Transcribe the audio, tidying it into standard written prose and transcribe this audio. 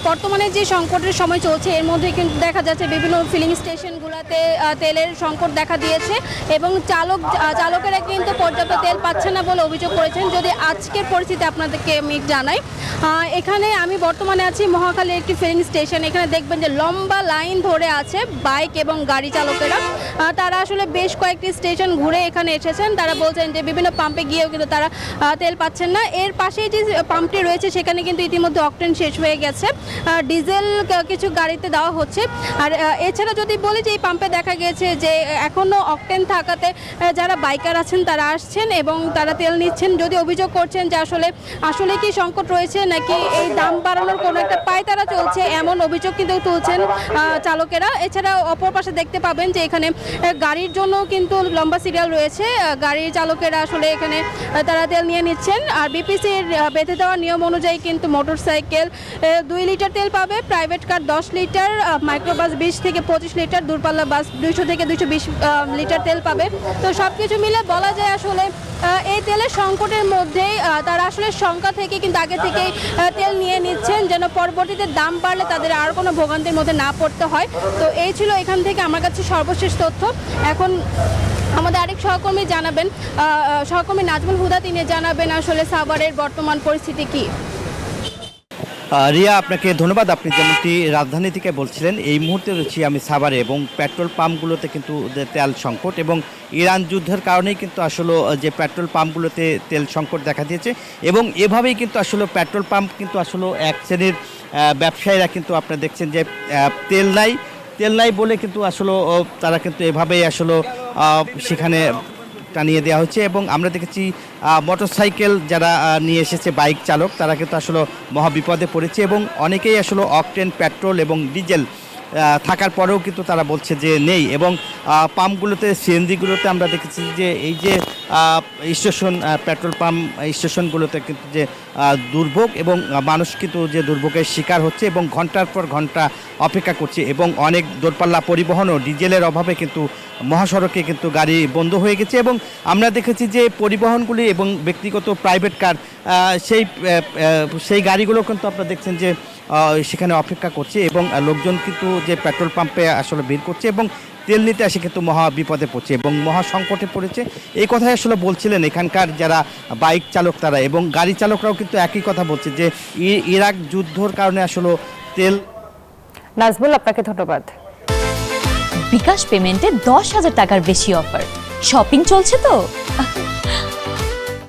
বর্তমানে যে সংকটের সময় চলছে এর মধ্যে কিন্তু দেখা যাচ্ছে বিভিন্ন ফিলিং স্টেশনগুলোতে তেলের সংকট দেখা দিয়েছে এবং চালকেরা কিন্তু পর্যাপ্ত তেল পাচ্ছে না বলে অভিযোগ করেছেন। যদি আজকের পরিস্থিতি আপনাদেরকে আমি জানাই, এখানে আমি বর্তমানে আছি মহাখালীর একটি ফিলিং স্টেশন। এখানে দেখবেন যে লম্বা লাইন ধরে আছে বাইক এবং গাড়ি চালকেরা। তারা আসলে বেশ কয়েকটি স্টেশন ঘুরে এখানে এসেছেন। তারা বলছেন যে বিভিন্ন পাম্পে গিয়েও কিন্তু তারা তেল পাচ্ছেন না। এর পাশেই যে পাম্পটি রয়েছে সেখানে কিন্তু ইতিমধ্যে অকটেন শেষ হয়ে গেছে, ডিজেল কিছু গাড়িতে দেওয়া হচ্ছে। আর এছাড়া যদি বলি যে এই পাম্পে দেখা গেছে যে এখনও অকটেন থাকাতে যারা বাইকার আছেন তারা আসছেন এবং তারা তেল নিচ্ছেন। যদি অভিযোগ করছেন যে আসলে কি সংকট রয়েছে নাকি এই দাম বাড়ানোর কোনো একটা পায়তারা চলছে, এমন অভিযোগ কিন্তু তুলছেন চালকেরা। এছাড়া অপর পাশে দেখতে পাবেন যে এখানে গাড়ির জন্য কিন্তু লম্বা সিরিয়াল রয়েছে। গাড়ির চালকেরা আসলে এখানে তারা তেল নিয়ে নিচ্ছেন। আর বিপিসির বেঁধে দেওয়া নিয়ম অনুযায়ী কিন্তু মোটরসাইকেল 2 লিটার তেল পাবে, প্রাইভেট কার 10 লিটার, মাইক্রোবাস 20 থেকে 25 লিটার, দূরপাল্লা বাস 200 থেকে 220 লিটার তেল পাবে। তো সব কিছু মিলে বলা যায় আসলে এই তেলের সংকটের মধ্যেই তারা আসলে শঙ্কা থেকে কিন্তু আগে থেকেই তেল নিয়ে নিচ্ছেন যেন পরবর্তীতে দাম বাড়লে তাদের আর কোনো ভোগান্তির মধ্যে না পড়তে হয়। তো এই ছিল এখান থেকে আমার কাছে সর্বশেষ তথ্য। এখন আমাদের আরেক সহকর্মী জানাবেন, সহকর্মী নাজমুল হুদা, তিনি জানাবেন আসলে সাভারের বর্তমান পরিস্থিতি কি। রিয়া, আপনাকে ধন্যবাদ। আপনি যেমনটি রাজধানী থেকে বলছিলেন, এই মুহূর্তে রয়েছি আমি সাভারে এবং পেট্রোল পাম্পগুলোতে কিন্তু তেল সংকট এবং ইরান যুদ্ধের কারণেই কিন্তু আসলে যে পেট্রোল পাম্পগুলোতে তেল সংকট দেখা দিয়েছে এবং এভাবেই কিন্তু আসলে পেট্রোল পাম্প কিন্তু আসলে এক শ্রেণীর ব্যবসায়ীরা কিন্তু আপনারা দেখছেন যে তেল নাই বলে কিন্তু আসলে তারা কিন্তু এভাবেই আসলে সেখানে টানিয়ে দেওয়া হচ্ছে এবং আমরা দেখেছি মোটরসাইকেল যারা নিয়ে এসেছে বাইক চালক তারা কিন্তু আসলে মহা বিপদে পড়েছে এবং অনেকেই আসলে অকটেন পেট্রোল এবং ডিজেল থাকার পরেও কিন্তু তারা বলছে যে নেই। এবং পাম্পগুলোতে সিএনজিগুলোতে আমরা দেখেছি যে এই যে স্টেশন পেট্রোল পাম্প স্টেশনগুলোতে কিন্তু যে দুর্ভোগ এবং মানুষ কিন্তু যে দুর্ভোগের শিকার হচ্ছে এবং ঘন্টার পর ঘন্টা অপেক্ষা করছে এবং অনেক দূরপাল্লা পরিবহনও ডিজেলের অভাবে কিন্তু মহাসড়কে কিন্তু গাড়ি বন্ধ হয়ে গেছে এবং আমরা দেখেছি যে পরিবহনগুলি এবং ব্যক্তিগত প্রাইভেট কার সেই গাড়িগুলো কিন্তু আপনারা দেখছেন যে সেখানে অপেক্ষা করছে এবং লোকজন কিন্তু যে পেট্রোল পাম্পে আসলে ভিড় করছে এবং তেল নিতে আসে কিন্তু মহা বিপদে পড়ছে এবং মহা সংকটে পড়েছে। এই কথাই আসলে বলছিলেন এখানকার যারা বাইক চালক তারা এবং গাড়ি চালকরাও কিন্তু একই কথা বলছে যে ইরাক যুদ্ধর কারণে আসলে তেল। নাজমুল, আপনাকে ধন্যবাদ। বিকাশ পেমেন্টে 10,000 টাকার বেশি অফার, শপিং চলছে তো।